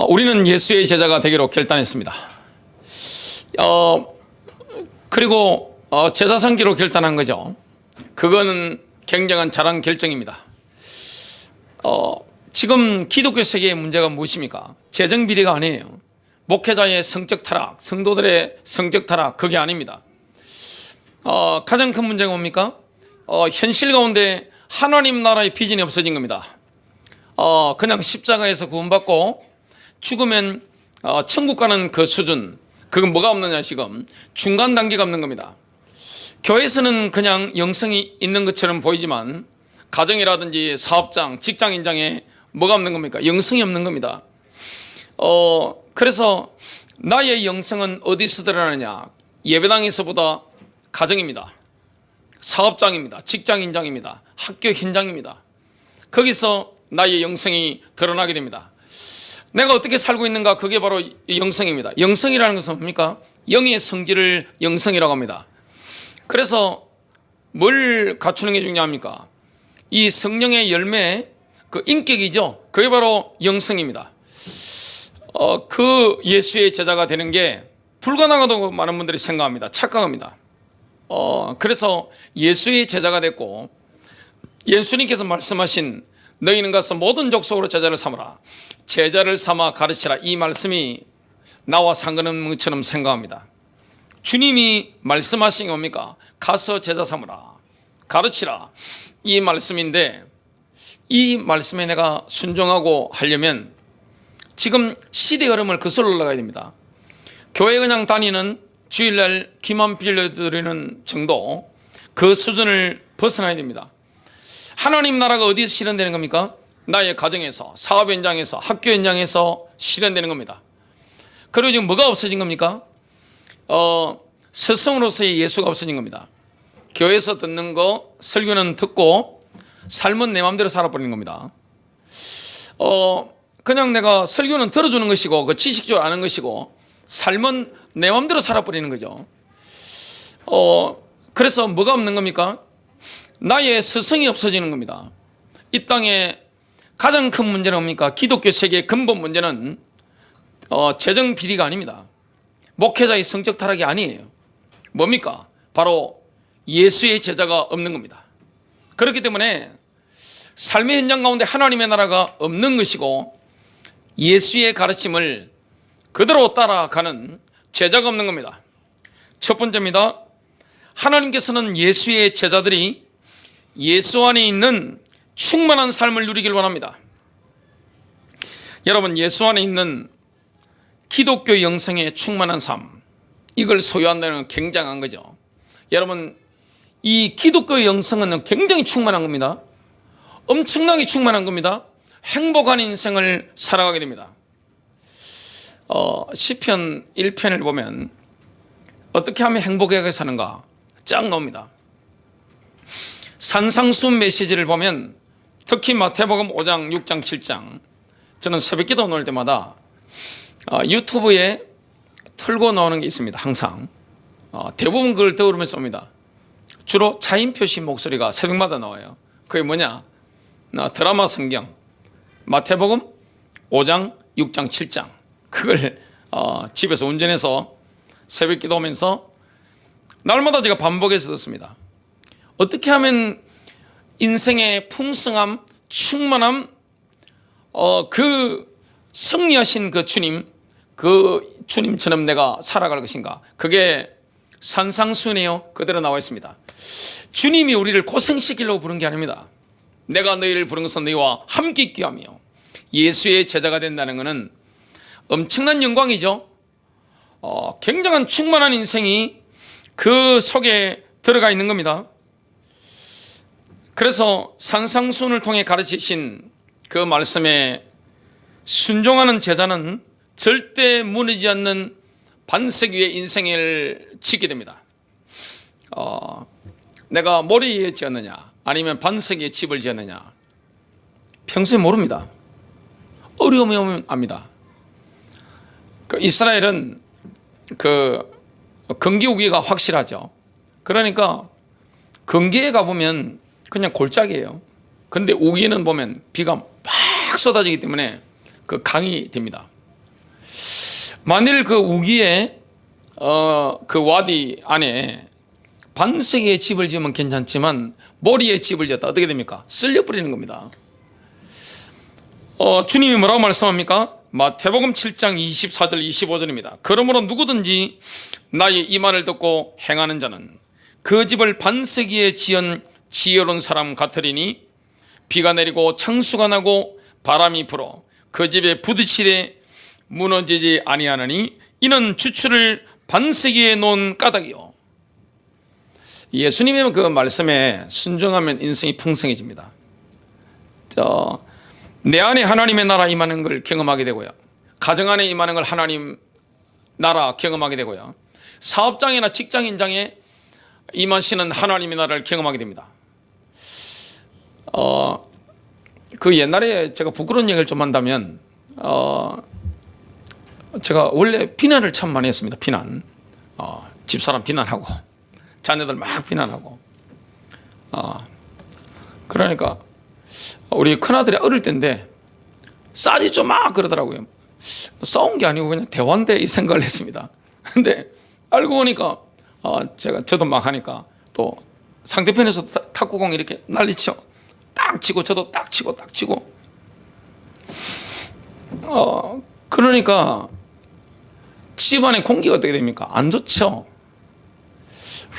우리는 예수의 제자가 되기로 결단했습니다. 그리고 제자 선기로 결단한 거죠. 그거는 굉장한 잘한 결정입니다. 지금 기독교 세계의 문제가 무엇입니까? 재정 비리가 아니에요. 목회자의 성적 타락, 성도들의 성적 타락, 그게 아닙니다. 가장 큰 문제가 뭡니까? 현실 가운데 하나님 나라의 비전이 없어진 겁니다. 그냥 십자가에서 구원받고 죽으면 천국 가는 그 수준, 그건 뭐가 없느냐, 지금 중간 단계가 없는 겁니다. 교회에서는 그냥 영성이 있는 것처럼 보이지만 가정이라든지 사업장, 직장인장에 뭐가 없는 겁니까? 영성이 없는 겁니다. 그래서 나의 영성은 어디서 드러나느냐? 예배당에서보다 가정입니다. 사업장입니다. 직장인장입니다. 학교 현장입니다. 거기서 나의 영성이 드러나게 됩니다. 내가 어떻게 살고 있는가, 그게 바로 영성입니다. 영성이라는 것은 뭡니까? 영의 성질을 영성이라고 합니다. 그래서 뭘 갖추는 게 중요합니까? 이 성령의 열매, 그 인격이죠. 그게 바로 영성입니다. 그 예수의 제자가 되는 게 불가능하다고 많은 분들이 생각합니다. 착각합니다. 그래서 예수의 제자가 됐고, 예수님께서 말씀하신 너희는 가서 모든 족속으로 제자를 삼으라, 제자를 삼아 가르치라, 이 말씀이 나와 상관없는 것처럼 생각합니다. 주님이 말씀하신 게 뭡니까? 가서 제자 삼으라, 가르치라, 이 말씀인데, 이 말씀에 내가 순종하고 하려면 지금 시대 흐름을 거슬러 올라가야 됩니다. 교회 그냥 다니는, 주일날 기만 빌려드리는 정도, 그 수준을 벗어나야 됩니다. 하나님 나라가 어디서 실현되는 겁니까? 나의 가정에서, 사업 현장에서, 학교 현장에서 실현되는 겁니다. 그리고 지금 뭐가 없어진 겁니까? 스승으로서의 예수가 없어진 겁니다. 교회에서 듣는 거, 설교는 듣고 삶은 내 마음대로 살아버리는 겁니다. 그냥 내가 설교는 들어주는 것이고, 그 지식적으로 아는 것이고, 삶은 내 마음대로 살아버리는 거죠. 그래서 뭐가 없는 겁니까? 나의 스승이 없어지는 겁니다. 이 땅에 가장 큰 문제는 뭡니까? 기독교 세계의 근본 문제는 재정 비리가 아닙니다. 목회자의 성적 타락이 아니에요. 뭡니까? 바로 예수의 제자가 없는 겁니다. 그렇기 때문에 삶의 현장 가운데 하나님의 나라가 없는 것이고, 예수의 가르침을 그대로 따라가는 제자가 없는 겁니다. 첫 번째입니다. 하나님께서는 예수의 제자들이 예수 안에 있는 충만한 삶을 누리길 원합니다. 여러분, 예수 안에 있는 기독교 영성의 충만한 삶, 이걸 소유한다는 건 굉장한 거죠. 여러분, 이 기독교 영성은 굉장히 충만한 겁니다. 엄청나게 충만한 겁니다. 행복한 인생을 살아가게 됩니다. 시편 1편을 보면 어떻게 하면 행복하게 사는가 쫙 나옵니다. 산상수훈 메시지를 보면 특히 마태복음 5장, 6장, 7장, 저는 새벽기도 나올 때마다 유튜브에 틀고 나오는 게 있습니다. 항상 대부분 그걸 들으면서 옵니다. 주로 차인표시 목소리가 새벽마다 나와요. 그게 뭐냐? 드라마 성경 마태복음 5장, 6장, 7장, 그걸 집에서 운전해서 새벽기도 오면서 날마다 제가 반복해서 듣습니다. 어떻게 하면 인생의 풍성함, 충만함, 그 승리하신 그 주님처럼 내가 살아갈 것인가? 그게 산상수훈이에요. 그대로 나와 있습니다. 주님이 우리를 고생시키려고 부른 게 아닙니다. 내가 너희를 부른 것은 너희와 함께 있기 위함이요, 예수의 제자가 된다는 것은 엄청난 영광이죠. 굉장한 충만한 인생이 그 속에 들어가 있는 겁니다. 그래서 산상수훈을 통해 가르치신 그 말씀에 순종하는 제자는 절대 무너지지 않는 반석 위에 인생을 짓게 됩니다. 내가 모래 위에 지었느냐 아니면 반석 위에 집을 지었느냐 평소에 모릅니다. 어려움이 오면 압니다. 이스라엘은 건기우기가 확실하죠. 그러니까 건기에 가보면 그냥 골짜기예요. 근데 우기는 보면 비가 막 쏟아지기 때문에 그 강이 됩니다. 만일 그 우기에 그 와디 안에 반세기의 집을 지으면 괜찮지만 모리의 집을 지었다 어떻게 됩니까? 쓸려버리는 겁니다. 주님이 뭐라고 말씀합니까? 마태복음 7장 24절 25절입니다. 그러므로 누구든지 나의 이 말을 듣고 행하는 자는 그 집을 반세기에 지은 지혜로운 사람 같으리니 비가 내리고 창수가 나고 바람이 불어 그 집에 부딪히되 무너지지 아니하느니 이는 주추를 반세기에 놓은 까닭이요. 예수님의 그 말씀에 순종하면 인생이 풍성해집니다. 내 안에 하나님의 나라 임하는 걸 경험하게 되고요. 가정 안에 임하는 걸 하나님 나라 경험하게 되고요. 사업장이나 직장인장에 임하시는 하나님의 나라를 경험하게 됩니다. 그 옛날에 제가 부끄러운 얘기를 좀 한다면, 제가 원래 비난을 참 많이 했습니다. 비난. 집사람 비난하고, 자녀들 막 비난하고. 그러니까, 우리 큰아들이 어릴 때인데, 싸지죠 막 그러더라고요. 싸운 게 아니고 그냥 대화인데 이 생각을 했습니다. 근데 알고 보니까, 저도 막 하니까 또 상대편에서 탁구공 이렇게 난리쳐. 딱 치고 저도 딱 치고 딱 치고. 그러니까 집안의 공기가 어떻게 됩니까? 안 좋죠.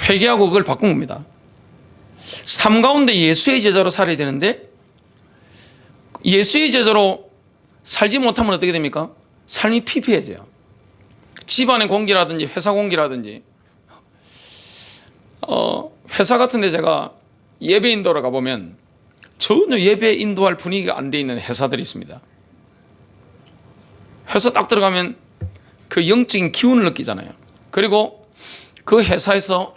회개하고 그걸 바꾼 겁니다. 삶 가운데 예수의 제자로 살아야 되는데 예수의 제자로 살지 못하면 어떻게 됩니까? 삶이 피폐해져요. 집안의 공기라든지 회사 공기라든지. 회사 같은 데 제가 예배 인도로 가보면 전혀 예배 인도할 분위기가 안 돼 있는 회사들이 있습니다. 회사 딱 들어가면 그 영적인 기운을 느끼잖아요. 그리고 그 회사에서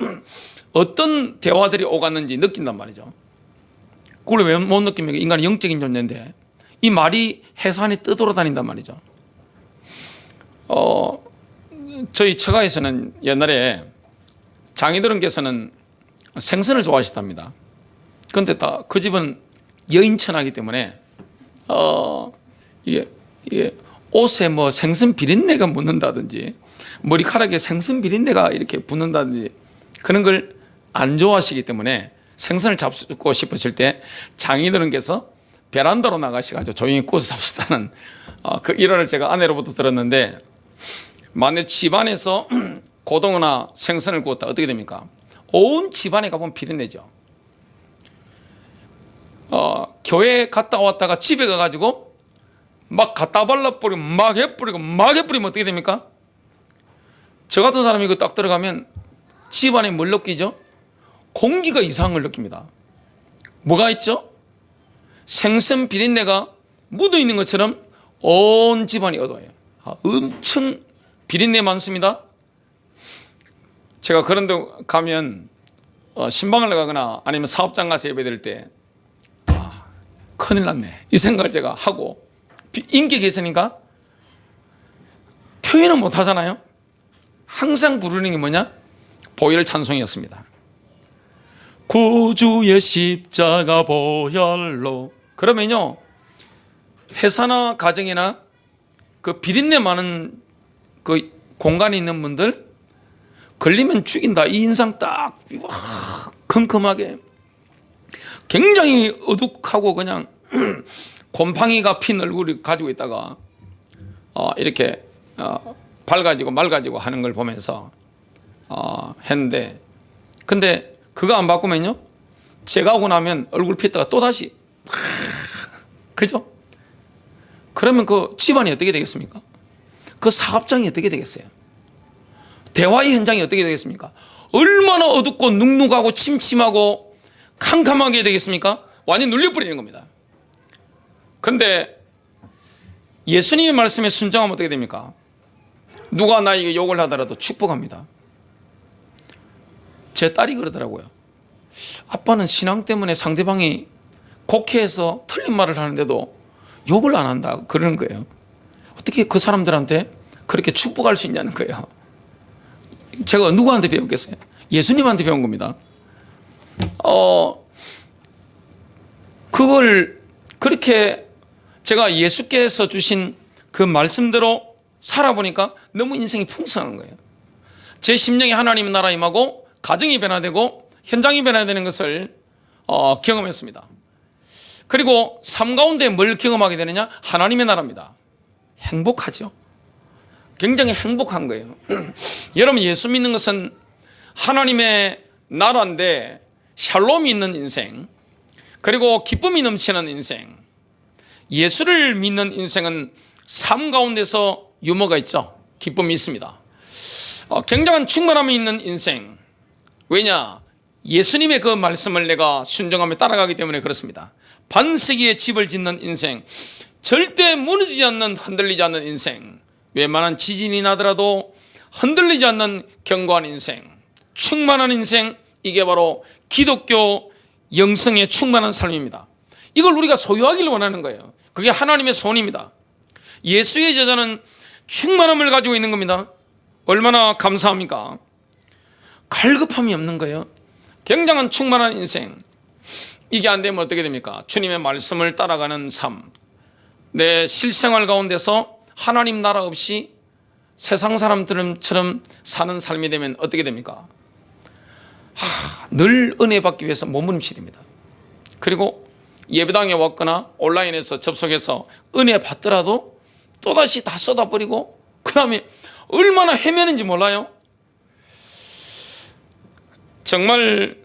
어떤 대화들이 오갔는지 느낀단 말이죠. 그걸 왜 못 느낍니까? 인간은 영적인 존재인데 이 말이 회사 안에 떠돌아다닌단 말이죠. 저희 처가에서는 옛날에 장인어른께서는 생선을 좋아하시답니다. 그런데 다 그 집은 여인천하기 때문에 이게 옷에 뭐 생선 비린내가 묻는다든지 머리카락에 생선 비린내가 이렇게 붙는다든지 그런 걸 안 좋아하시기 때문에 생선을 잡고 싶으실 때 장인어른께서 베란다로 나가셔가지고 조용히 구워서 잡수다는 그 일화를 제가 아내로부터 들었는데 만약 집안에서 고등어나 생선을 구웠다 어떻게 됩니까? 온 집안에 가보면 비린내죠. 교회 갔다 왔다가 집에 가가지고 막 갖다 발라버리고 막 해버리면 어떻게 됩니까? 저 같은 사람이 이거 딱 들어가면 집안에 뭘 느끼죠? 공기가 이상한 걸 느낍니다. 뭐가 있죠? 생선 비린내가 묻어있는 것처럼 온 집안이 어두워요. 엄청 비린내 많습니다. 제가 그런 데 가면 신방을 가거나 아니면 사업장 가서 예배드릴 때 큰일 났네 이 생각을 제가 하고 인격이 있으니까 표현은 못 하잖아요. 항상 부르는 게 뭐냐? 보혈 찬송이었습니다. 구주의 십자가 보혈로. 그러면요 회사나 가정이나 그 비린내 많은 그 공간에 있는 분들 걸리면 죽인다 이 인상 딱 컴컴하게 굉장히 어둑하고 그냥 곰팡이가 핀 얼굴을 가지고 있다가 이렇게 밝아지고 맑아지고 하는 걸 보면서 했는데 근데 그거 안 바꾸면요 제가 오고 나면 얼굴 폈다가 또다시 그죠? 그러면 그 집안이 어떻게 되겠습니까? 그 사업장이 어떻게 되겠어요? 대화의 현장이 어떻게 되겠습니까? 얼마나 어둡고 눅눅하고 침침하고 캄캄하게 되겠습니까? 완전히 눌려버리는 겁니다. 근데 예수님의 말씀에 순종하면 어떻게 됩니까? 누가 나에게 욕을 하더라도 축복합니다. 제 딸이 그러더라고요. 아빠는 신앙 때문에 상대방이 곡해해서 틀린 말을 하는데도 욕을 안 한다 그러는 거예요. 어떻게 그 사람들한테 그렇게 축복할 수 있냐는 거예요. 제가 누구한테 배웠겠어요? 예수님한테 배운 겁니다. 그걸 그렇게 제가 예수께서 주신 그 말씀대로 살아보니까 너무 인생이 풍성한 거예요. 제 심령이 하나님 나라 임하고 가정이 변화되고 현장이 변화되는 것을 경험했습니다. 그리고 삶 가운데 뭘 경험하게 되느냐? 하나님의 나라입니다. 행복하죠. 굉장히 행복한 거예요. 여러분, 예수 믿는 것은 하나님의 나라인데 샬롬이 있는 인생, 그리고 기쁨이 넘치는 인생. 예수를 믿는 인생은 삶 가운데서 유머가 있죠. 기쁨이 있습니다. 굉장한 충만함이 있는 인생. 왜냐? 예수님의 그 말씀을 내가 순종하며 따라가기 때문에 그렇습니다. 반세기의 집을 짓는 인생, 절대 무너지지 않는, 흔들리지 않는 인생, 웬만한 지진이 나더라도 흔들리지 않는 견고한 인생, 충만한 인생, 이게 바로 기독교 영성의 충만한 삶입니다. 이걸 우리가 소유하기를 원하는 거예요. 그게 하나님의 소원입니다. 예수의 제자는 충만함을 가지고 있는 겁니다. 얼마나 감사합니까? 갈급함이 없는 거예요. 굉장한 충만한 인생. 이게 안 되면 어떻게 됩니까? 주님의 말씀을 따라가는 삶, 내 실생활 가운데서 하나님 나라 없이 세상 사람들처럼 사는 삶이 되면 어떻게 됩니까? 늘 은혜 받기 위해서 몸부림치립니다. 그리고 예배당에 왔거나 온라인에서 접속해서 은혜 받더라도 또다시 다 쏟아버리고 그 다음에 얼마나 헤매는지 몰라요. 정말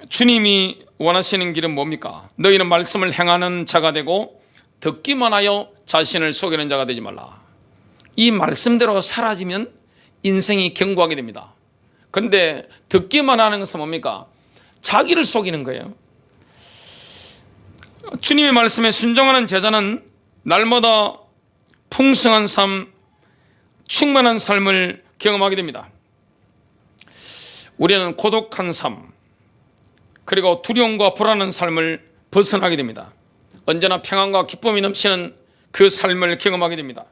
주님이 원하시는 길은 뭡니까? 너희는 말씀을 행하는 자가 되고 듣기만 하여 자신을 속이는 자가 되지 말라. 이 말씀대로 사라지면 인생이 견고하게 됩니다. 그런데 듣기만 하는 것은 뭡니까? 자기를 속이는 거예요. 주님의 말씀에 순종하는 제자는 날마다 풍성한 삶, 충만한 삶을 경험하게 됩니다. 우리는 고독한 삶, 그리고 두려움과 불안한 삶을 벗어나게 됩니다. 언제나 평안과 기쁨이 넘치는 그 삶을 경험하게 됩니다.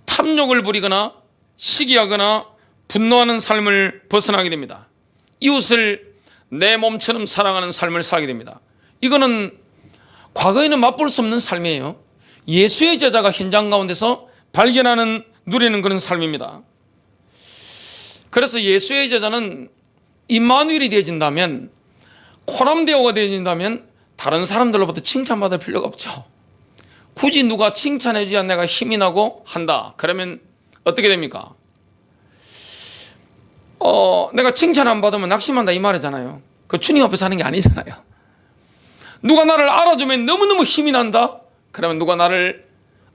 탐욕을 부리거나 시기하거나 분노하는 삶을 벗어나게 됩니다. 이웃을 내 몸처럼 사랑하는 삶을 살게 됩니다. 이거는 과거에는 맛볼 수 없는 삶이에요. 예수의 제자가 현장 가운데서 발견하는, 누리는 그런 삶입니다. 그래서 예수의 제자는 임마누엘이 되어진다면, 코람데오가 되어진다면 다른 사람들로부터 칭찬받을 필요가 없죠. 굳이 누가 칭찬해 줘야 내가 힘이 나고 한다. 그러면 어떻게 됩니까? 내가 칭찬 안 받으면 낙심한다 이 말이잖아요. 그 주님 앞에서 하는 게 아니잖아요. 누가 나를 알아주면 너무너무 힘이 난다. 그러면 누가 나를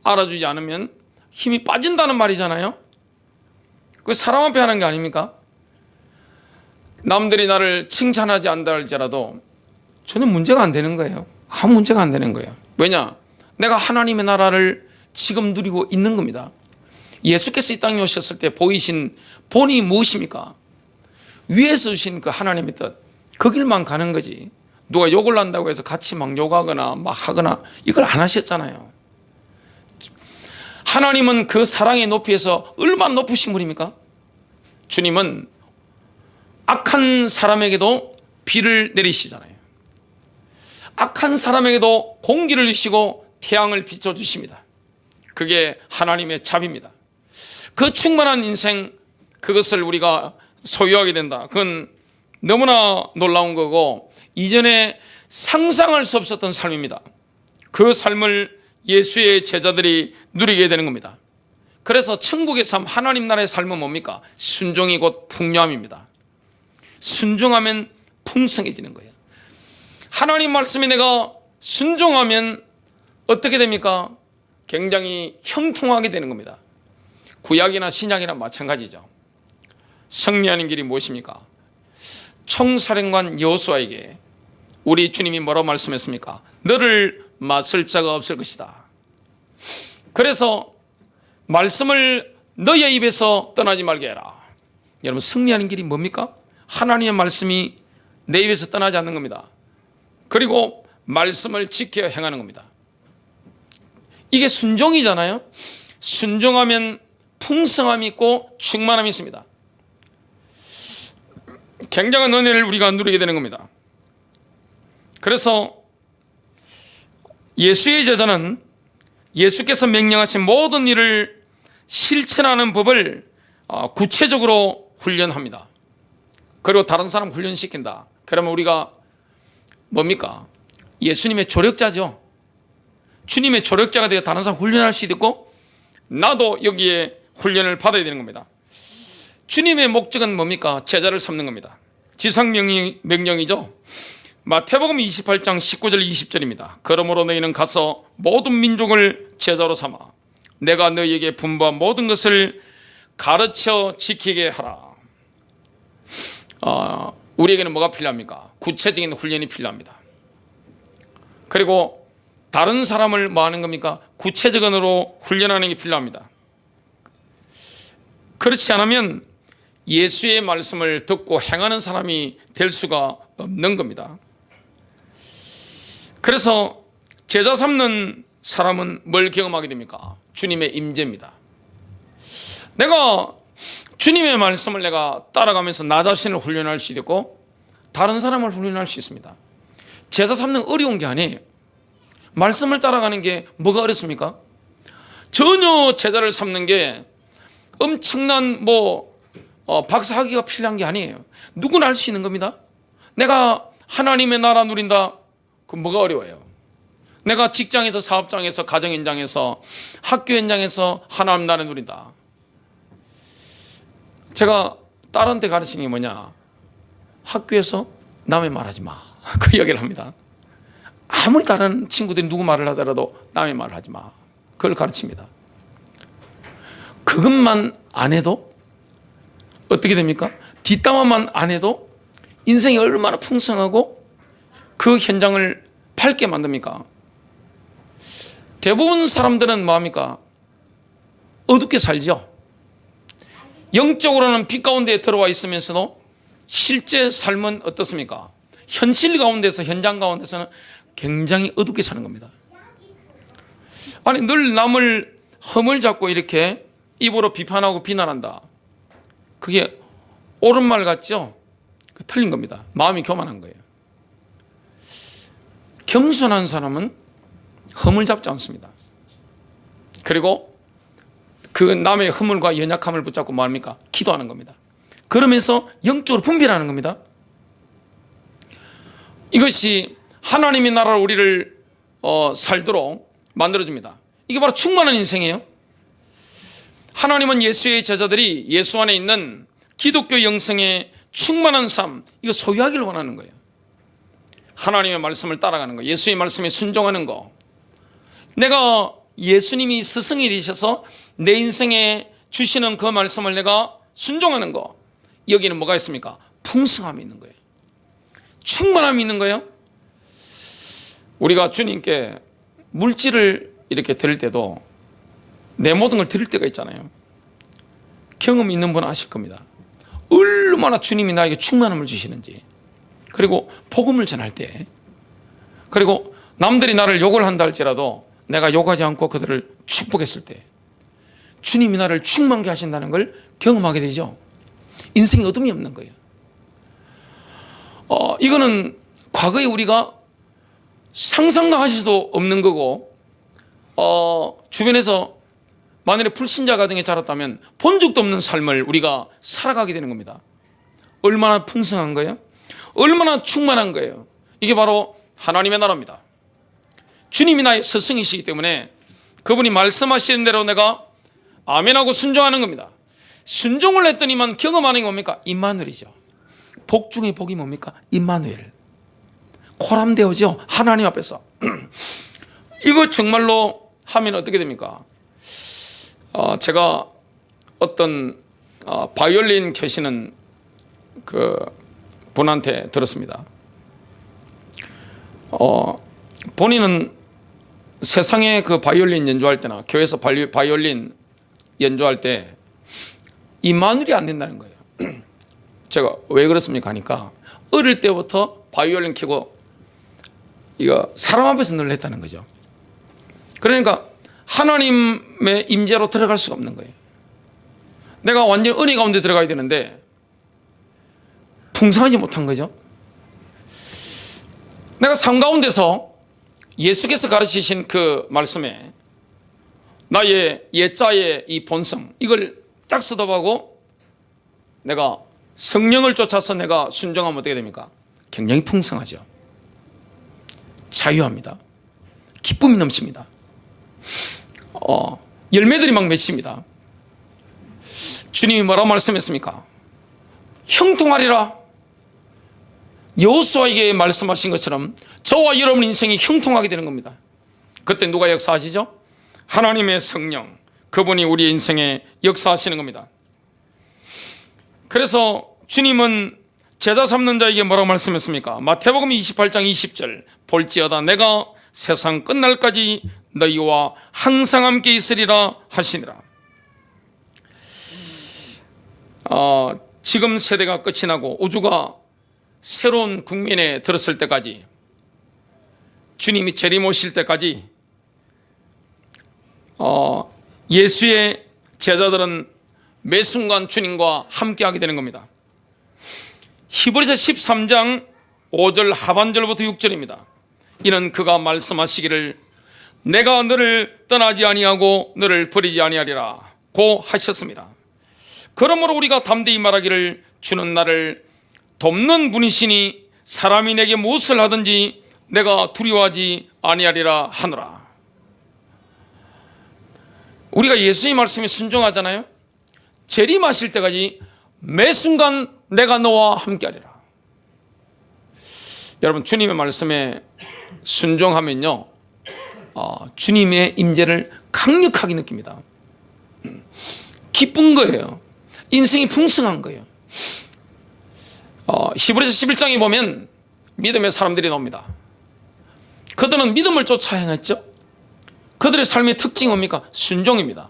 알아주지 않으면 힘이 빠진다는 말이잖아요. 그 사람 앞에 하는 게 아닙니까? 남들이 나를 칭찬하지 않다 할지라도 전혀 문제가 안 되는 거예요. 아무 문제가 안 되는 거예요. 왜냐? 내가 하나님의 나라를 지금 누리고 있는 겁니다. 예수께서 이 땅에 오셨을 때 보이신 본이 무엇입니까? 위에서 주신 그 하나님의 뜻, 그 길만 가는 거지. 누가 욕을 한다고 해서 같이 막 욕하거나 막 하거나 이걸 안 하셨잖아요. 하나님은 그 사랑의 높이에서 얼마나 높으신 분입니까? 주님은 악한 사람에게도 비를 내리시잖아요. 악한 사람에게도 공기를 주시고 태양을 비춰주십니다. 그게 하나님의 자비입니다. 그 충만한 인생, 그것을 우리가 소유하게 된다. 그건 너무나 놀라운 거고 이전에 상상할 수 없었던 삶입니다. 그 삶을 예수의 제자들이 누리게 되는 겁니다. 그래서 천국의 삶, 하나님 나라의 삶은 뭡니까? 순종이 곧 풍요함입니다. 순종하면 풍성해지는 거예요. 하나님 말씀에 내가 순종하면 어떻게 됩니까? 굉장히 형통하게 되는 겁니다. 구약이나 신약이나 마찬가지죠. 승리하는 길이 무엇입니까? 총사령관 여호수아에게 우리 주님이 뭐라고 말씀했습니까? 너를 맞설 자가 없을 것이다. 그래서 말씀을 너의 입에서 떠나지 말게 해라. 여러분, 승리하는 길이 뭡니까? 하나님의 말씀이 내 입에서 떠나지 않는 겁니다. 그리고 말씀을 지켜 행하는 겁니다. 이게 순종이잖아요. 순종하면 풍성함이 있고 충만함이 있습니다. 굉장한 은혜를 우리가 누리게 되는 겁니다. 그래서 예수의 제자는 예수께서 명령하신 모든 일을 실천하는 법을 구체적으로 훈련합니다. 그리고 다른 사람 훈련시킨다. 그러면 우리가 뭡니까? 예수님의 조력자죠. 주님의 조력자가 되어 다른 사람 훈련할 수도 있고 나도 여기에 훈련을 받아야 되는 겁니다. 주님의 목적은 뭡니까? 제자를 삼는 겁니다. 지상명령이죠. 마태복음 28장 19절 20절입니다. 그러므로 너희는 가서 모든 민족을 제자로 삼아 내가 너희에게 분부한 모든 것을 가르쳐 지키게 하라. 우리에게는 뭐가 필요합니까? 구체적인 훈련이 필요합니다. 그리고 다른 사람을 뭐 하는 겁니까? 구체적으로 훈련하는 게 필요합니다. 그렇지 않으면 예수의 말씀을 듣고 행하는 사람이 될 수가 없는 겁니다. 그래서 제자 삼는 사람은 뭘 경험하게 됩니까? 주님의 임재입니다. 내가 주님의 말씀을 내가 따라가면서 나 자신을 훈련할 수 있고 다른 사람을 훈련할 수 있습니다. 제자 삼는 어려운 게 아니에요. 말씀을 따라가는 게 뭐가 어렵습니까? 전혀 제자를 삼는 게 엄청난 박사학위가 필요한 게 아니에요. 누구나 할 수 있는 겁니다. 내가 하나님의 나라 누린다. 그럼 뭐가 어려워요? 내가 직장에서, 사업장에서, 가정 현장에서, 학교 현장에서 하나님 나라 누린다. 제가 딸한테 가르치는 게 뭐냐? 학교에서 남의 말하지 마. 그 이야기를 합니다. 아무리 다른 친구들이 누구 말을 하더라도 남의 말을 하지 마. 그걸 가르칩니다. 그것만 안 해도 어떻게 됩니까? 뒷담화만 안 해도 인생이 얼마나 풍성하고 그 현장을 밝게 만듭니까? 대부분 사람들은 뭐합니까? 어둡게 살죠. 영적으로는 빛 가운데 들어와 있으면서도 실제 삶은 어떻습니까? 현실 가운데서, 현장 가운데서는 굉장히 어둡게 사는 겁니다. 아니, 늘 남을 흠을 잡고 이렇게 입으로 비판하고 비난한다. 그게 옳은 말 같죠? 틀린 겁니다. 마음이 교만한 거예요. 겸손한 사람은 흠을 잡지 않습니다. 그리고 그 남의 허물과 연약함을 붙잡고 뭐합니까? 기도하는 겁니다. 그러면서 영적으로 분별하는 겁니다. 이것이 하나님의 나라로 우리를 살도록 만들어줍니다. 이게 바로 충만한 인생이에요. 하나님은 예수의 제자들이 예수 안에 있는 기독교 영성의 충만한 삶, 이거 소유하기를 원하는 거예요. 하나님의 말씀을 따라가는 거, 예수의 말씀에 순종하는 거. 내가 예수님이 스승이 되셔서 내 인생에 주시는 그 말씀을 내가 순종하는 거, 여기는 뭐가 있습니까? 풍성함이 있는 거예요. 충만함이 있는 거예요. 우리가 주님께 물질을 이렇게 드릴 때도 내 모든 걸 드릴 때가 있잖아요. 경험이 있는 분은 아실 겁니다. 얼마나 주님이 나에게 충만함을 주시는지. 그리고 복음을 전할 때, 그리고 남들이 나를 욕을 한다 할지라도 내가 욕하지 않고 그들을 축복했을 때 주님이 나를 충만케 하신다는 걸 경험하게 되죠. 인생에 어둠이 없는 거예요. 이거는 과거에 우리가 상상도 하실 수도 없는 거고, 주변에서 만일에 불신자 가정에 자랐다면 본 적도 없는 삶을 우리가 살아가게 되는 겁니다. 얼마나 풍성한 거예요? 얼마나 충만한 거예요? 이게 바로 하나님의 나라입니다. 주님이 나의 스승이시기 때문에 그분이 말씀하시는 대로 내가 아멘하고 순종하는 겁니다. 순종을 했더니만 경험하는 게 뭡니까? 임마누엘이죠. 복 중에 복이 뭡니까? 임마누엘. 코람되어죠. 하나님 앞에서. 이거 정말로 하면 어떻게 됩니까? 제가 어떤 바이올린 켜시는 그 분한테 들었습니다. 본인은 세상에 그 바이올린 연주할 때나 교회에서 바이올린 연주할 때 임마누엘이 안 된다는 거예요. 제가 왜 그렇습니까 하니까 어릴 때부터 바이올린 켜고 이거 사람 앞에서 늘 했다는 거죠. 그러니까 하나님의 임재로 들어갈 수가 없는 거예요. 내가 완전 은혜 가운데 들어가야 되는데 풍성하지 못한 거죠. 내가 삶 가운데서 예수께서 가르치신 그 말씀에 나의 옛자의 이 본성, 이걸 딱 스톱하고 내가 성령을 쫓아서 내가 순종하면 어떻게 됩니까? 굉장히 풍성하죠. 자유합니다. 기쁨이 넘칩니다. 열매들이 막 맺힙니다. 주님이 뭐라고 말씀했습니까? 형통하리라. 여호수아에게 말씀하신 것처럼 저와 여러분 인생이 형통하게 되는 겁니다. 그때 누가 역사하시죠? 하나님의 성령, 그분이 우리 인생에 역사하시는 겁니다. 그래서 주님은 제자 삼는 자에게 뭐라고 말씀했습니까? 마태복음 28장 20절, 볼지어다 내가 세상 끝날까지 너희와 항상 함께 있으리라 하시니라. 지금 세대가 끝이 나고 우주가 새로운 국면에 들었을 때까지, 주님이 재림 오실 때까지 예수의 제자들은 매 순간 주님과 함께하게 되는 겁니다. 히브리서 13장 5절 하반절부터 6절입니다. 이는 그가 말씀하시기를 내가 너를 떠나지 아니하고 너를 버리지 아니하리라 고 하셨습니다. 그러므로 우리가 담대히 말하기를 주는 나를 돕는 분이시니 사람이 내게 무엇을 하든지 내가 두려워하지 아니하리라 하노라. 우리가 예수의 말씀에 순종하잖아요. 재림하실 때까지 매 순간 내가 너와 함께하리라. 여러분, 주님의 말씀에 순종하면요, 주님의 임재를 강력하게 느낍니다. 기쁜 거예요. 인생이 풍성한 거예요. 히브리서 11장에 보면 믿음의 사람들이 나옵니다. 그들은 믿음을 쫓아 행했죠. 그들의 삶의 특징이 뭡니까? 순종입니다.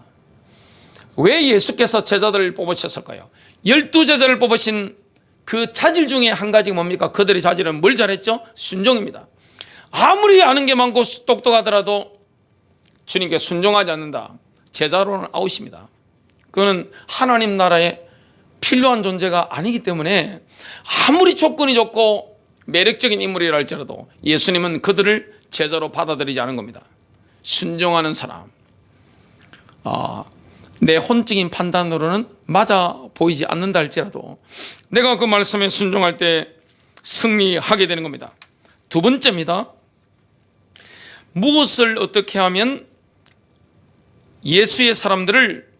왜 예수께서 제자들을 뽑으셨을까요? 12제자를 뽑으신 그 자질 중에 한 가지가 뭡니까? 그들의 자질은 뭘 잘했죠? 순종입니다. 아무리 아는 게 많고 똑똑하더라도 주님께 순종하지 않는다, 제자로는 아웃입니다. 그거는 하나님 나라에 필요한 존재가 아니기 때문에 아무리 조건이 좋고 매력적인 인물이라 할지라도 예수님은 그들을 제자로 받아들이지 않은 겁니다. 순종하는 사람, 내 혼적인 판단으로는 맞아 보이지 않는다 할지라도 내가 그 말씀에 순종할 때 승리하게 되는 겁니다. 두 번째입니다. 무엇을 어떻게 하면 예수의 사람들을,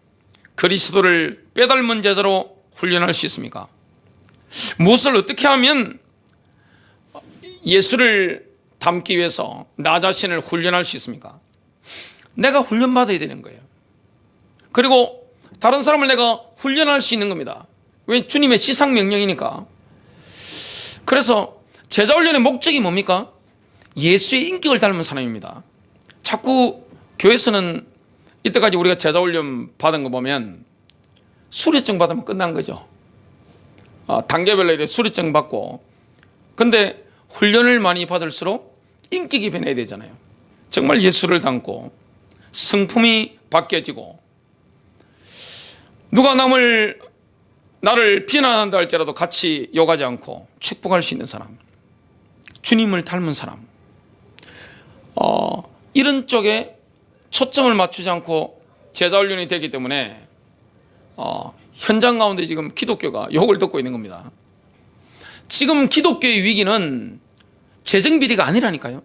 그리스도를 빼닮은 제자로 훈련할 수 있습니까? 무엇을 어떻게 하면 예수를 닮기 위해서 나 자신을 훈련할 수 있습니까? 내가 훈련받아야 되는 거예요. 그리고 다른 사람을 내가 훈련할 수 있는 겁니다. 왜? 주님의 지상명령이니까. 그래서 제자 훈련의 목적이 뭡니까? 예수의 인격을 닮은 사람입니다. 자꾸 교회에서는 이때까지 우리가 제자 훈련 받은 거 보면 수료증 받으면 끝난 거죠. 단계별로 이렇게 수료증 받고, 근데 훈련을 많이 받을수록 인격이 변해야 되잖아요. 정말 예수를 닮고 성품이 바뀌어지고, 누가 나를 비난한다 할지라도 같이 욕하지 않고 축복할 수 있는 사람, 주님을 닮은 사람, 이런 쪽에 초점을 맞추지 않고 제자 훈련이 되기 때문에 현장 가운데 지금 기독교가 욕을 듣고 있는 겁니다. 지금 기독교의 위기는 재정 비리가 아니라니까요.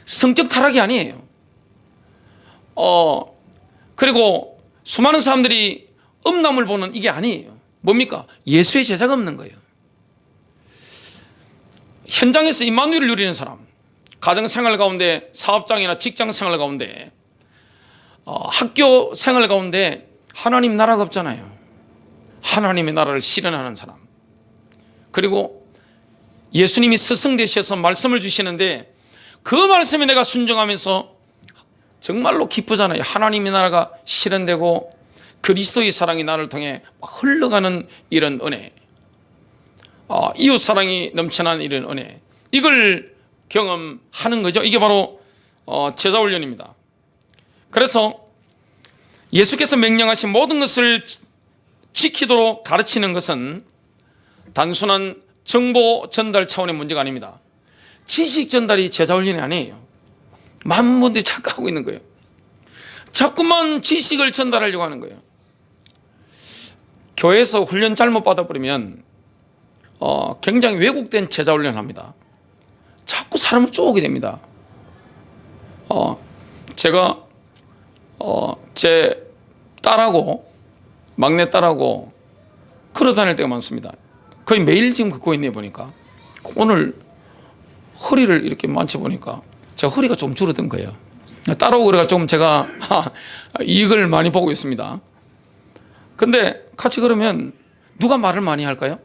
성적 타락이 아니에요. 그리고 수많은 사람들이 음란물 보는 이게 아니에요. 뭡니까? 예수의 제자가 없는 거예요. 현장에서 임마누엘을 누리는 사람, 가정생활 가운데, 사업장이나 직장생활 가운데, 학교 생활 가운데 하나님 나라가 없잖아요. 하나님의 나라를 실현하는 사람, 그리고 예수님이 스승 되셔서 말씀을 주시는데 그 말씀에 내가 순종하면서 정말로 기쁘잖아요. 하나님의 나라가 실현되고 그리스도의 사랑이 나를 통해 흘러가는 이런 은혜, 이웃 사랑이 넘쳐나는 이런 은혜, 이걸 경험하는 거죠. 이게 바로 제자 훈련입니다. 그래서 예수께서 명령하신 모든 것을 지키도록 가르치는 것은 단순한 정보 전달 차원의 문제가 아닙니다. 지식 전달이 제자 훈련이 아니에요. 많은 분들이 착각하고 있는 거예요. 자꾸만 지식을 전달하려고 하는 거예요. 교회에서 훈련 잘못 받아버리면 굉장히 왜곡된 제자 훈련을 합니다. 자꾸 사람을 쪼오게 됩니다. 제가 제 딸하고 막내 딸하고 걸어 다닐 때가 많습니다. 거의 매일 지금 걷고 있네 보니까. 오늘 허리를 이렇게 만져보니까 제가 허리가 좀 줄어든 거예요. 딸하고 그래가 좀 제가 이익을 많이 보고 있습니다. 근데 같이 걸으면 누가 말을 많이 할까요?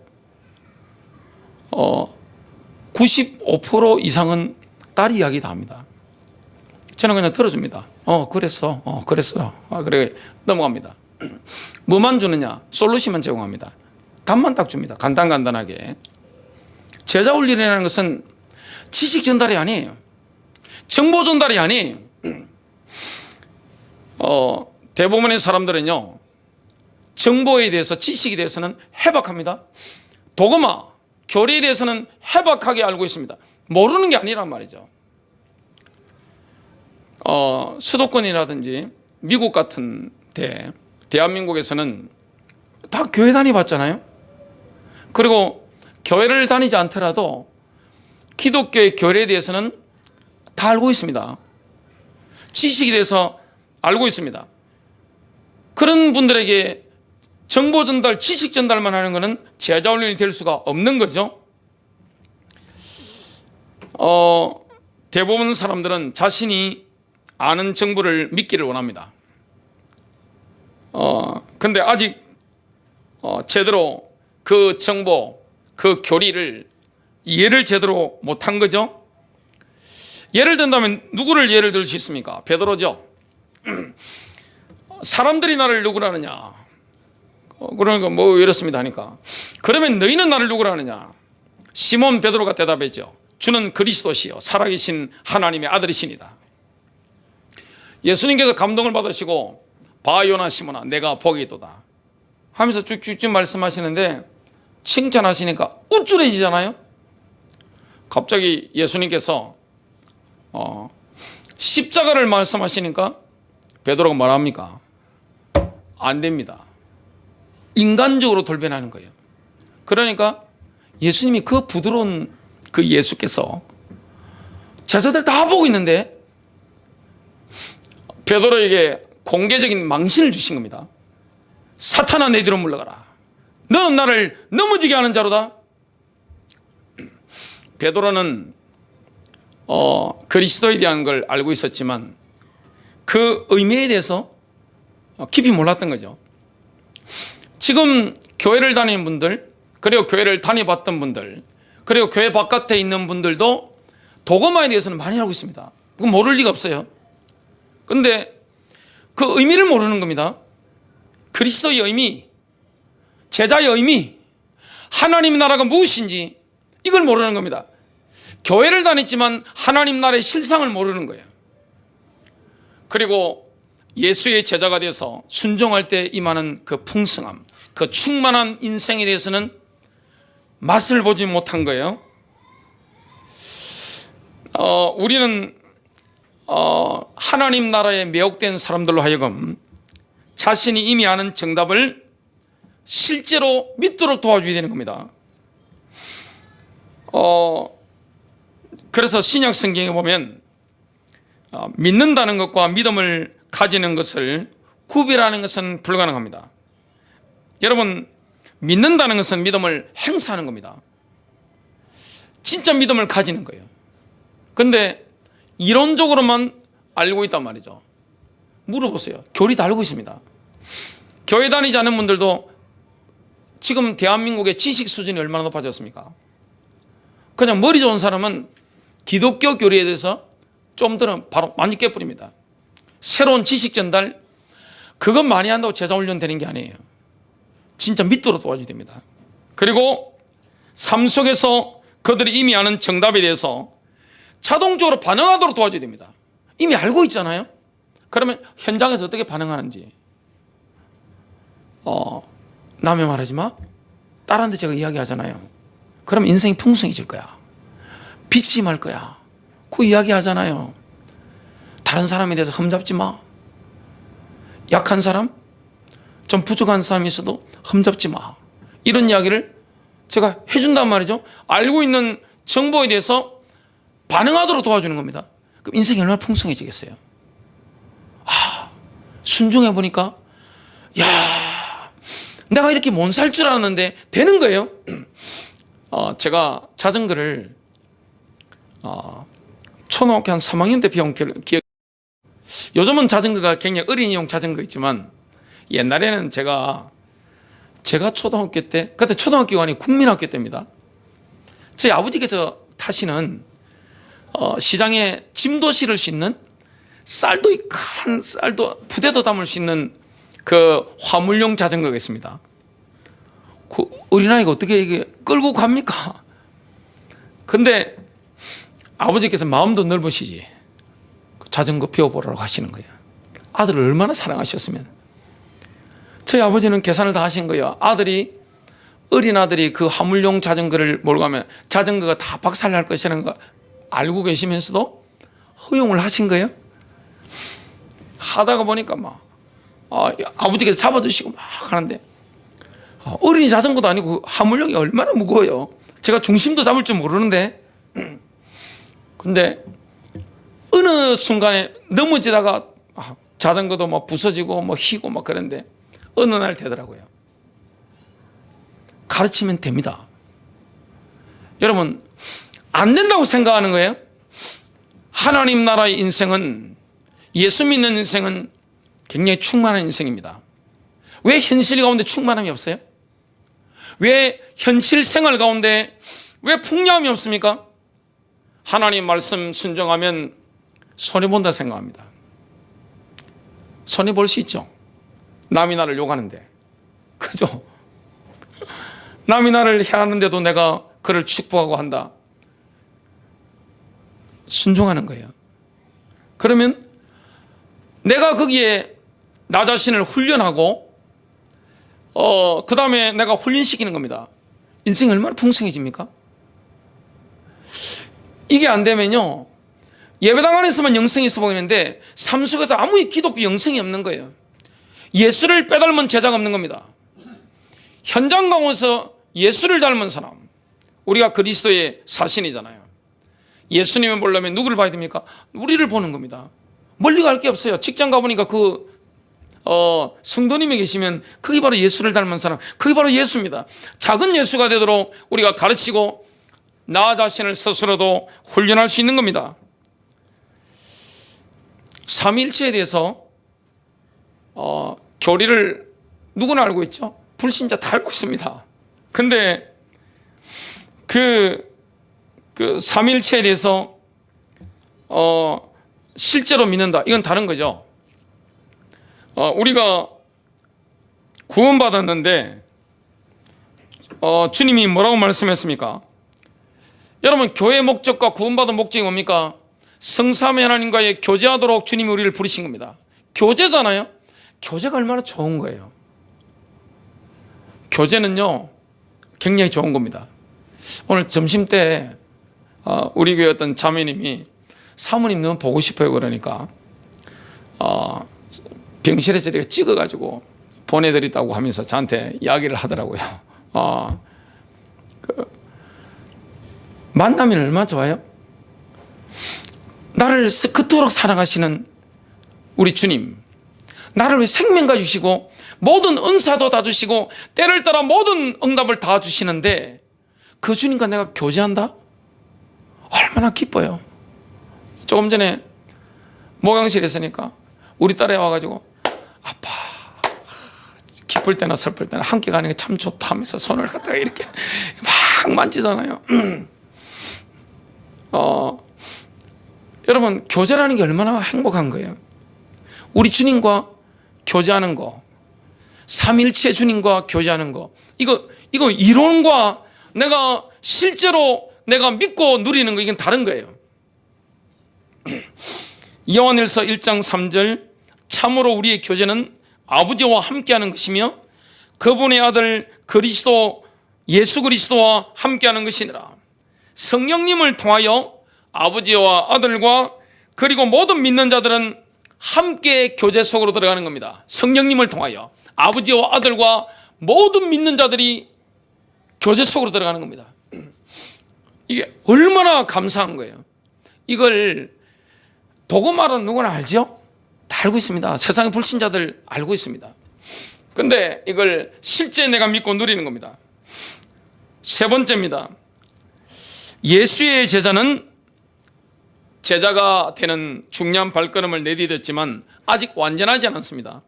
95% 이상은 딸이 이야기 다 합니다. 저는 그냥 들어줍니다. 그랬어. 그랬어. 그래 넘어갑니다. 뭐만 주느냐? 솔루션만 제공합니다. 답만 딱 줍니다. 간단하게. 제자 훈련이라는 것은 지식 전달이 아니에요. 정보 전달이 아니에요. 대부분의 사람들은요, 정보에 대해서, 지식에 대해서는 해박합니다. 도그마, 교리에 대해서는 해박하게 알고 있습니다. 모르는 게 아니란 말이죠. 수도권이라든지 미국 같은 대한민국에서는 다 교회 다녀봤잖아요. 그리고 교회를 다니지 않더라도 기독교의 교리에 대해서는 다 알고 있습니다. 지식에 대해서 알고 있습니다. 그런 분들에게 정보 전달, 지식 전달만 하는 것은 제자 훈련이 될 수가 없는 거죠. 대부분 사람들은 자신이 아는 정보를 믿기를 원합니다. 근데 아직 제대로 그 정보, 그 교리를 이해를 제대로 못한 거죠. 예를 든다면 누구를 예를 들 수 있습니까? 베드로죠. 사람들이 나를 누구라 하느냐? 그러니까 뭐 이렇습니다 하니까, 그러면 너희는 나를 누구라 하느냐? 시몬 베드로가 대답했죠. 주는 그리스도시요 살아계신 하나님의 아들이시니다. 예수님께서 감동을 받으시고 바요나 시몬아 내가 복이 있도다 하면서 쭉쭉쭉 말씀하시는데, 칭찬하시니까 우쭐해지잖아요. 갑자기 예수님께서 십자가를 말씀하시니까 베드로가 뭐랍니까? 안 됩니다. 인간적으로 돌변하는 거예요. 그러니까 예수님이 그 부드러운 그 예수께서 제자들 다 보고 있는데 베드로에게 공개적인 망신을 주신 겁니다. 사탄아 내 뒤로 물러가라. 너는 나를 넘어지게 하는 자로다. 베드로는 그리스도에 대한 걸 알고 있었지만 그 의미에 대해서 깊이 몰랐던 거죠. 지금 교회를 다니는 분들, 그리고 교회를 다녀봤던 분들, 그리고 교회 바깥에 있는 분들도 도그마에 대해서는 많이 알고 있습니다. 그건 모를 리가 없어요. 그런데 그 의미를 모르는 겁니다. 그리스도의 의미, 제자의 의미, 하나님 나라가 무엇인지 이걸 모르는 겁니다. 교회를 다녔지만 하나님 나라의 실상을 모르는 거예요. 그리고 예수의 제자가 되어서 순종할 때 임하는 그 풍성함, 그 충만한 인생에 대해서는 맛을 보지 못한 거예요. 우리는 하나님 나라에 매혹된 사람들로 하여금 자신이 이미 아는 정답을 실제로 믿도록 도와줘야 되는 겁니다. 그래서 신약 성경에 보면 믿는다는 것과 믿음을 가지는 것을 구별하는 것은 불가능합니다. 여러분, 믿는다는 것은 믿음을 행사하는 겁니다. 진짜 믿음을 가지는 거예요. 그런데 이론적으로만 알고 있단 말이죠. 물어보세요. 교리 다 알고 있습니다. 교회 다니지 않은 분들도 지금 대한민국의 지식 수준이 얼마나 높아졌습니까? 그냥 머리 좋은 사람은 기독교 교리에 대해서 좀 들으면 바로 많이 깨버립니다. 새로운 지식 전달, 그것 많이 한다고 제자 훈련 되는 게 아니에요. 진짜 믿도록 도와줘야 됩니다. 그리고 삶 속에서 그들이 이미 아는 정답에 대해서 자동적으로 반응하도록 도와줘야 됩니다. 이미 알고 있잖아요. 그러면 현장에서 어떻게 반응하는지, 남의 말하지 마, 딸한테 제가 이야기하잖아요. 그럼 인생이 풍성해질 거야. 빛이 임할 거야. 그 이야기 하잖아요. 다른 사람에 대해서 흠잡지 마. 약한 사람, 좀 부족한 사람이 있어도 흠잡지 마. 이런 이야기를 제가 해준단 말이죠. 알고 있는 정보에 대해서 반응하도록 도와주는 겁니다. 그럼 인생이 얼마나 풍성해지겠어요. 순종해 보니까 내가 이렇게 못 살 줄 알았는데 되는 거예요. 제가 자전거를 초등학교 한 3학년 때 배운 기억. 요즘은 자전거가 굉장히 어린이용 자전거 있지만 옛날에는 제가 초등학교 때, 그때 초등학교가 아니고 국민학교 때입니다. 저희 아버지께서 타시는 시장에 짐도 실을 수 있는 큰 쌀도 부대도 담을 수 있는 그 화물용 자전거가 있습니다. 그 어린아이가 어떻게 이게 끌고 갑니까? 근데 아버지께서 마음도 넓으시지 자전거 배워보라고 하시는 거예요. 아들을 얼마나 사랑하셨으면. 저희 아버지는 계산을 다 하신 거예요. 어린 아들이 그 화물용 자전거를 몰고 가면 자전거가 다 박살날 것이라는 거 알고 계시면서도 허용을 하신 거예요. 하다가 보니까 아버지께서 잡아주시고 막 하는데 어린이 자전거도 아니고 화물용이 얼마나 무거워요. 제가 중심도 잡을 줄 모르는데 근데 어느 순간에 넘어지다가 자전거도 막 부서지고 뭐 휘고 막 그런데 어느 날 되더라고요. 가르치면 됩니다. 여러분 안 된다고 생각하는 거예요? 하나님 나라의 인생은, 예수 믿는 인생은 굉장히 충만한 인생입니다. 왜 현실 가운데 충만함이 없어요? 왜 현실 생활 가운데 왜 풍요함이 없습니까? 하나님 말씀 순종하면 손해본다 생각합니다. 손해볼 수 있죠. 남이 나를 욕하는데, 그죠? 남이 나를 해하는데도 내가 그를 축복하고 한다. 순종하는 거예요. 그러면 내가 거기에 나 자신을 훈련하고 그 다음에 내가 훈련시키는 겁니다. 인생이 얼마나 풍성해집니까? 이게 안 되면요, 예배당 안에서만 영성이 있어 보이는데 삶 속에서 아무 기독교 영성이 없는 거예요. 예수를 빼닮은 제자가 없는 겁니다. 현장 가운데서 예수를 닮은 사람, 우리가 그리스도의 사신이잖아요. 예수님을 보려면 누구를 봐야 됩니까? 우리를 보는 겁니다. 멀리 갈 게 없어요. 직장 가보니까 성도님이 계시면 그게 바로 예수를 닮은 사람, 그게 바로 예수입니다. 작은 예수가 되도록 우리가 가르치고 나 자신을 스스로도 훈련할 수 있는 겁니다. 삼위일체에 대해서 교리를 누구나 알고 있죠? 불신자 다 알고 있습니다. 근데 그 삼위일체에 대해서 실제로 믿는다, 이건 다른 거죠. 우리가 구원받았는데 주님이 뭐라고 말씀했습니까? 여러분, 교회의 목적과 구원받은 목적이 뭡니까? 성삼위 하나님과의 교제하도록 주님이 우리를 부르신 겁니다. 교제잖아요. 교제가 얼마나 좋은 거예요. 교제는요 굉장히 좋은 겁니다. 오늘 점심 때 우리 교회 어떤 자매님이 사모님 너무 보고 싶어요 그러니까 병실에서 이렇게 찍어가지고 보내드리다고 하면서 저한테 이야기를 하더라고요. 만나면 얼마나 좋아요? 나를 그토록 사랑하시는 우리 주님, 나를 왜 생명과 주시고 모든 은사도 다 주시고 때를 따라 모든 응답을 다 주시는데 그 주님과 내가 교제한다? 얼마나 기뻐요. 조금 전에 목양실에 있으니까 우리 딸이 와가지고 아빠 기쁠 때나 슬플 때나 함께 가는 게 참 좋다 하면서 손을 갖다가 이렇게 막 만지잖아요. 여러분, 교제라는 게 얼마나 행복한 거예요. 우리 주님과 교제하는 거, 삼일체 주님과 교제하는 거, 이거 이론과 내가 실제로 내가 믿고 누리는 거, 이건 다른 거예요. 요한일서 1장 3절, 참으로 우리의 교제는 아버지와 함께하는 것이며 그분의 아들 그리스도 예수 그리스도와 함께하는 것이니라. 성령님을 통하여 아버지와 아들과 그리고 모든 믿는 자들은 함께 교제 속으로 들어가는 겁니다. 성령님을 통하여 아버지와 아들과 모든 믿는 자들이 교제 속으로 들어가는 겁니다. 이게 얼마나 감사한 거예요. 이걸 도구말은 누구나 알죠? 다 알고 있습니다. 세상의 불신자들 알고 있습니다. 근데 이걸 실제 내가 믿고 누리는 겁니다. 세 번째입니다. 예수의 제자는 제자가 되는 중요한 발걸음을 내디뎠지만 아직 완전하지 않았습니다.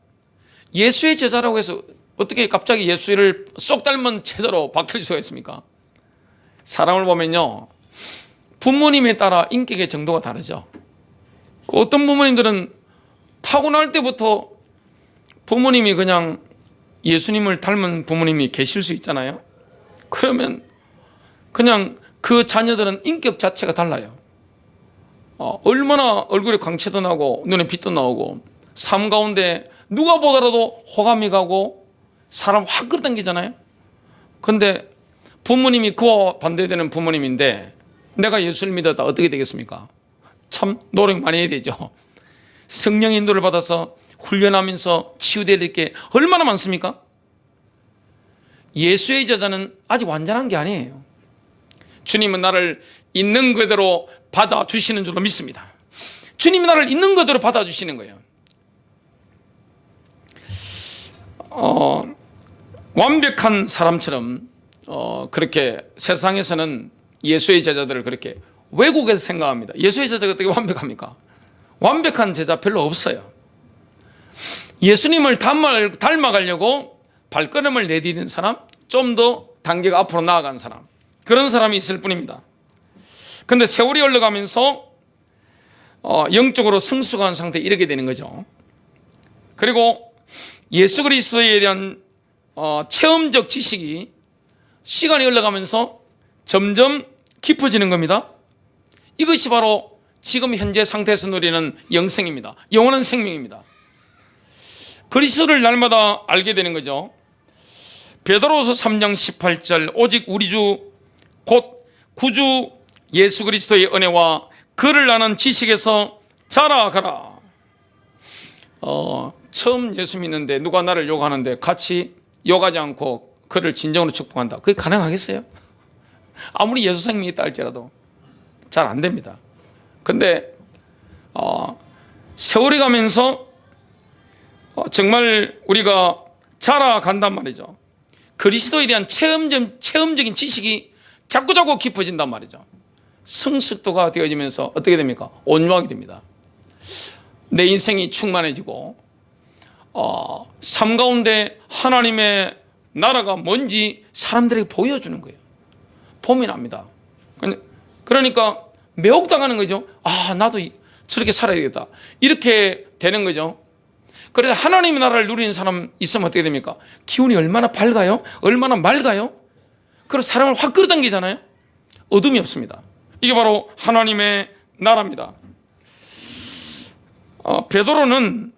예수의 제자라고 해서 어떻게 갑자기 예수를 쏙 닮은 제자로 바뀔 수가 있습니까? 사람을 보면요, 부모님에 따라 인격의 정도가 다르죠. 어떤 부모님들은 타고날 때부터 부모님이 그냥 예수님을 닮은 부모님이 계실 수 있잖아요. 그러면 그냥 그 자녀들은 인격 자체가 달라요. 얼마나 얼굴에 광채도 나고 눈에 빛도 나오고 삶 가운데 누가 보더라도 호감이 가고 사람 확 끌어당기잖아요. 근데 부모님이 그와 반대되는 부모님인데 내가 예수를 믿었다 어떻게 되겠습니까? 참 노력 많이 해야 되죠. 성령 인도를 받아서 훈련하면서 치유될 게 얼마나 많습니까? 예수의 제자는 아직 완전한 게 아니에요. 주님은 나를 있는 그대로 받아주시는 줄로 믿습니다. 주님이 나를 있는 그대로 받아주시는 거예요. 완벽한 사람처럼 그렇게 세상에서는 예수의 제자들을 그렇게 왜곡해서 생각합니다. 예수의 제자가 어떻게 완벽합니까? 완벽한 제자 별로 없어요. 예수님을 닮아가려고 발걸음을 내디딘 사람, 좀 더 단계가 앞으로 나아간 사람, 그런 사람이 있을 뿐입니다. 그런데 세월이 흘러가면서 영적으로 성숙한 상태에 이르게 되는 거죠. 그리고 예수 그리스도에 대한 체험적 지식이 시간이 흘러가면서 점점 깊어지는 겁니다. 이것이 바로 지금 현재 상태에서 누리는 영생입니다. 영원한 생명입니다. 그리스도를 날마다 알게 되는 거죠. 베드로서 3장 18절 오직 우리 주 곧 구주 예수 그리스도의 은혜와 그를 아는 지식에서 자라가라. 처음 예수 믿는데 누가 나를 욕하는데 같이 욕하지 않고 그를 진정으로 축복한다. 그게 가능하겠어요? 아무리 예수 생명이 있다 할지라도 잘 안 됩니다. 근데 세월이 가면서 정말 우리가 자라간단 말이죠. 그리스도에 대한 체험적인 지식이 자꾸자꾸 깊어진단 말이죠. 성숙도가 되어지면서 어떻게 됩니까? 온유하게 됩니다. 내 인생이 충만해지고 삶 가운데 하나님의 나라가 뭔지 사람들에게 보여주는 거예요. 봄이 납니다. 그러니까 매혹당하는 거죠. 나도 저렇게 살아야 되겠다. 이렇게 되는 거죠. 그래서 하나님의 나라를 누리는 사람 있으면 어떻게 됩니까? 기운이 얼마나 밝아요? 얼마나 맑아요? 그래서 사람을 확 끌어당기잖아요. 어둠이 없습니다. 이게 바로 하나님의 나라입니다. 베드로는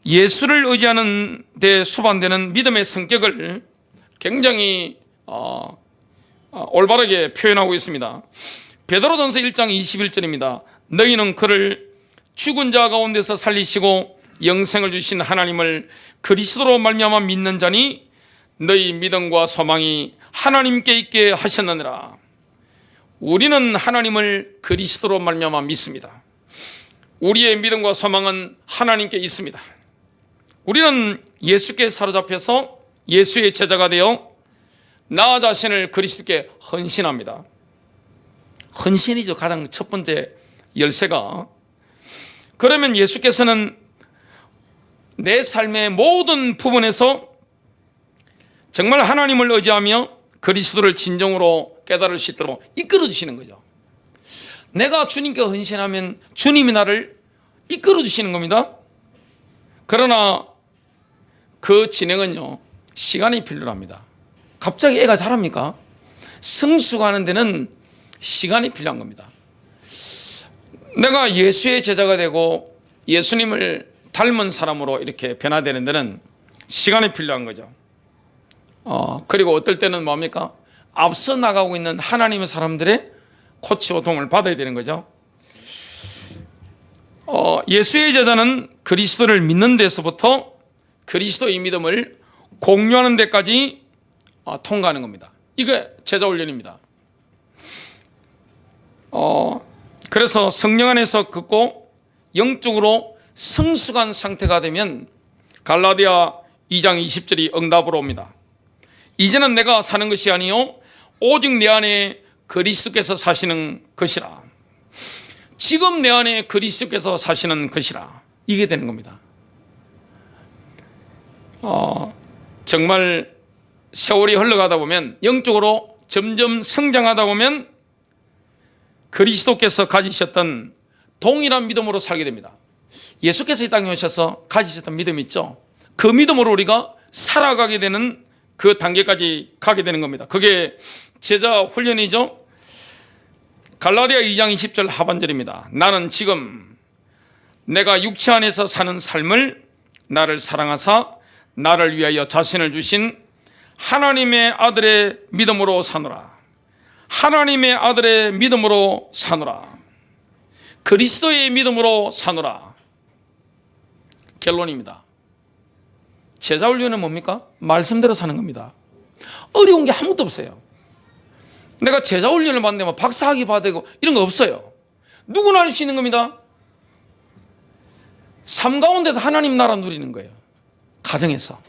예수를 의지하는 데 수반되는 믿음의 성격을 굉장히 올바르게 표현하고 있습니다. 베드로전서 1장 21절입니다. 너희는 그를 죽은 자 가운데서 살리시고 영생을 주신 하나님을 그리스도로 말미암아 믿는 자니 너희 믿음과 소망이 하나님께 있게 하셨느니라. 우리는 하나님을 그리스도로 말미암아 믿습니다. 우리의 믿음과 소망은 하나님께 있습니다. 우리는 예수께 사로잡혀서 예수의 제자가 되어 나 자신을 그리스도께 헌신합니다. 헌신이죠. 가장 첫 번째 열쇠가. 그러면 예수께서는 내 삶의 모든 부분에서 정말 하나님을 의지하며 그리스도를 진정으로 깨달을 수 있도록 이끌어 주시는 거죠. 내가 주님께 헌신하면 주님이 나를 이끌어 주시는 겁니다. 그러나 그 진행은요, 시간이 필요합니다. 갑자기 애가 자랍니까? 성숙하는 데는 시간이 필요한 겁니다. 내가 예수의 제자가 되고 예수님을 닮은 사람으로 이렇게 변화되는 데는 시간이 필요한 거죠. 그리고 어떨 때는 뭡니까? 앞서 나가고 있는 하나님의 사람들의 코치와 도움을 받아야 되는 거죠. 예수의 제자는 그리스도를 믿는 데서부터 그리스도의 믿음을 공유하는 데까지 통과하는 겁니다. 이게 제자 훈련입니다. 그래서 성령 안에서 긋고 영적으로 성숙한 상태가 되면 갈라디아 2장 20절이 응답으로 옵니다. 이제는 내가 사는 것이 아니요 오직 내 안에 그리스도께서 사시는 것이라. 지금 내 안에 그리스도께서 사시는 것이라. 이게 되는 겁니다. 정말 세월이 흘러가다 보면 영적으로 점점 성장하다 보면 그리스도께서 가지셨던 동일한 믿음으로 살게 됩니다. 예수께서 이 땅에 오셔서 가지셨던 믿음 있죠? 그 믿음으로 우리가 살아가게 되는 그 단계까지 가게 되는 겁니다. 그게 제자 훈련이죠. 갈라디아 2장 20절 하반절입니다. 나는 지금 내가 육체 안에서 사는 삶을 나를 사랑하사 나를 위하여 자신을 주신 하나님의 아들의 믿음으로 사노라. 하나님의 아들의 믿음으로 사노라. 그리스도의 믿음으로 사노라. 결론입니다. 제자 훈련은 뭡니까? 말씀대로 사는 겁니다. 어려운 게 아무것도 없어요. 내가 제자 훈련을 받는데 뭐 박사학위 받아야 되고 이런 거 없어요. 누구나 할 수 있는 겁니다. 삶 가운데서 하나님 나라 누리는 거예요. 가정에서,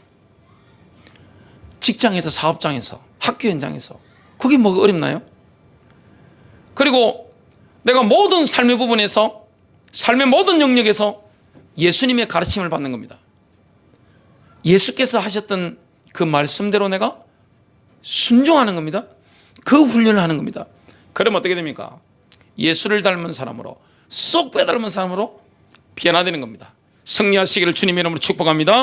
직장에서, 사업장에서, 학교 현장에서. 그게 뭐가 어렵나요? 그리고 내가 모든 삶의 부분에서, 삶의 모든 영역에서 예수님의 가르침을 받는 겁니다. 예수께서 하셨던 그 말씀대로 내가 순종하는 겁니다. 그 훈련을 하는 겁니다. 그러면 어떻게 됩니까? 예수를 닮은 사람으로, 쏙 빼닮은 사람으로 변화되는 겁니다. 승리하시기를 주님의 이름으로 축복합니다.